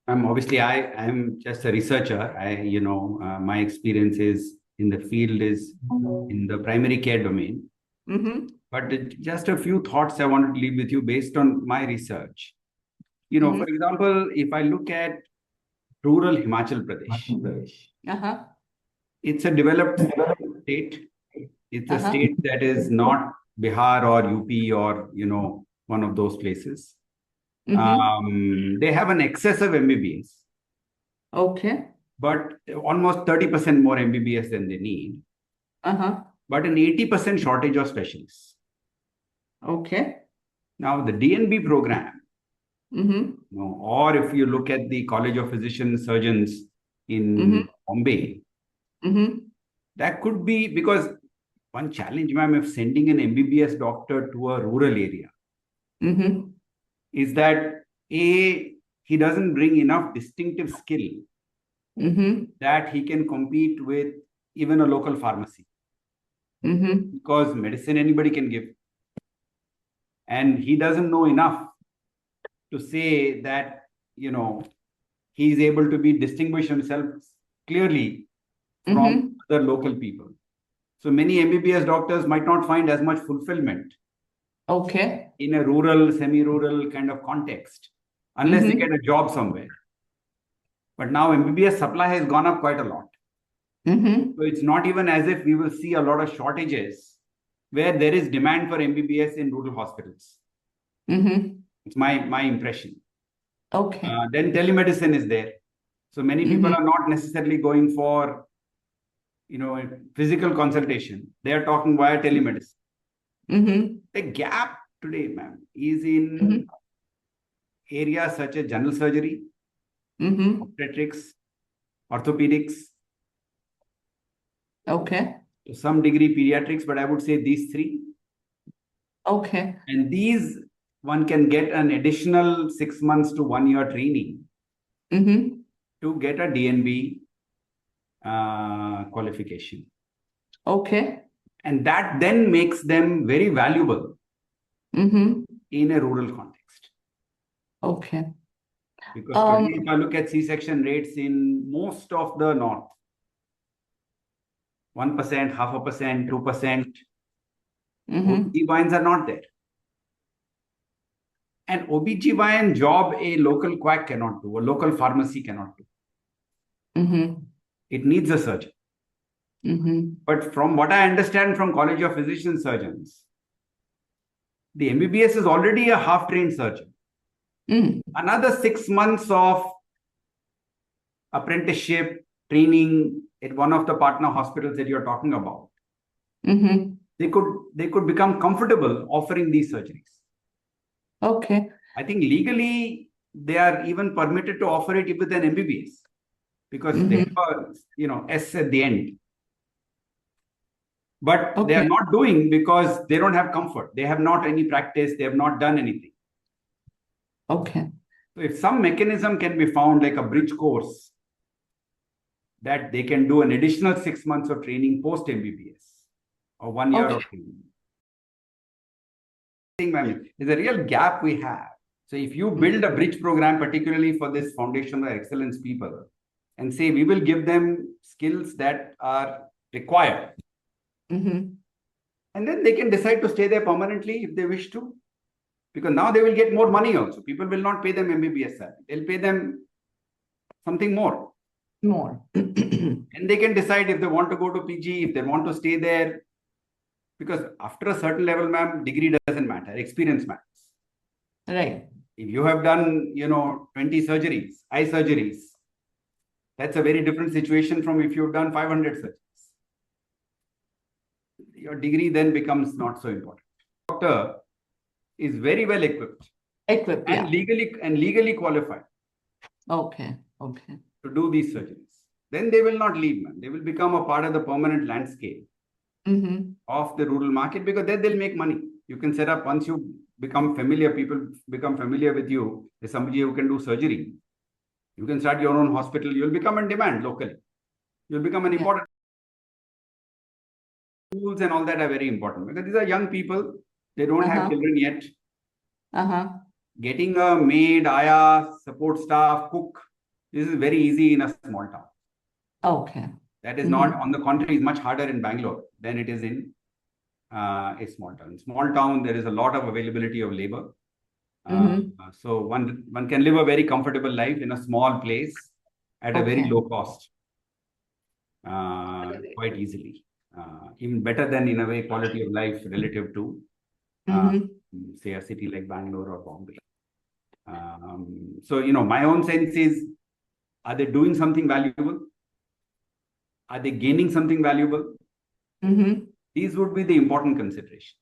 Obviously, I'm just a researcher. My experience is in the field is in the primary care domain. Mm-hmm. But just a few thoughts I want to leave with you based on my research. Mm-hmm. For example, if I look at rural Himachal Pradesh, Uh-huh. it's a developed state. It's a Uh-huh. state that is not Bihar or UP or one of those places. Mm-hmm. They have an excess of MBBS, Okay. but almost 30% more MBBS than they need, Uh-huh. but an 80% shortage of specialists. Okay. Now, the DNB program, Mm-hmm. or if you look at the College of Physicians Surgeons Mm-hmm. in Bombay, Mm-hmm. that could be because one challenge, ma'am, if sending an MBBS doctor to a rural area Mm-hmm. is that he doesn't bring enough distinctive skill Mm-hmm. that he can compete with even a local pharmacy, Mm-hmm. because medicine anybody can give, and he doesn't know enough to say that he is able to be distinguish himself clearly from Mm-hmm. other local people. So many MBBS doctors might not find as much fulfillment Okay. in a rural, semi-rural kind of context unless they Mm-hmm. get a job somewhere. But now MBBS supply has gone up quite a lot. Mm-hmm. So it's not even as if we will see a lot of shortages where there is demand for MBBS in rural hospitals. Mm-hmm. It's my impression. Okay. Then telemedicine is there. So many people Mm-hmm. are not necessarily going for physical consultation. They are talking via telemedicine. Mm-hmm. The gap today, ma'am, is in Mm-hmm. areas such as general surgery, Mm-hmm. obstetrics, orthopedics, Okay. to some degree pediatrics, but I would say these three. Okay. And these, one can get an additional 6 months to 1 year training Mm-hmm. to get a DNB qualification. Okay. And that then makes them very valuable Mm-hmm. in a rural context. Okay. Because today, if I look at C-section rates in most of the north, 1%, 0.5%, 2%, Mm-hmm. OBGYNs are not there. And OBGYN job a local quack cannot do, a local pharmacy cannot do. Mm-hmm. It needs a surgeon. Mm-hmm. But from what I understand from College of Physician Surgeons, the MBBS is already a half-trained surgeon. Mm. Another 6 months of apprenticeship training at one of the partner hospitals that you're talking about, Mm-hmm. they could become comfortable offering these surgeries. Okay. I think legally they are even permitted to offer it with an MBBS because they have a S at the end. But they are Okay. not doing because they don't have comfort. They have not any practice. They have not done anything. Okay. So if some mechanism can be found, like a bridge course, that they can do an additional 6 months of training post MBBS or 1 year Okay. of training. There's a real gap we have. So if you build a bridge program, particularly for this foundational excellence people, and say we will give them skills that are required, Mm-hmm. and then they can decide to stay there permanently if they wish to, because now they will get more money also. People will not pay them MBBS salary. They'll pay them something more. More. And they can decide if they want to go to PG, if they want to stay there. Because after a certain level, ma'am, degree doesn't matter. Experience matters. Right. If you have done, 20 surgeries, eye surgeries, that's a very different situation from if you've done 500 surgeries. Your degree then becomes not so important. Doctor is very well equipped Equipped, and yeah. legally qualified Okay. Okay. to do these surgeries. Then they will not leave, man. They will become a part of the permanent landscape Mm-hmm. of the rural market, because then they'll make money. You can set up, once you become familiar, people become familiar with you as somebody who can do surgery. You can start your own hospital. You'll become in demand locally. You'll become an important. Schools and all that are very important because these are young people. They don't have children yet. Uh-huh. Getting a maid, ayah, support staff, cook This is very easy in a small town. Okay. That is not, on the contrary, is much harder in Bangalore than it is in a small town. In small town, there is a lot of availability of labor. So one can live a very comfortable life in a small place at a very Okay. low cost, quite easily. Even better than, in a way, quality of life relative to, say, a city like Bangalore or Bombay. So, my own sense is, are they doing something valuable? Are they gaining something valuable? These would be the important considerations.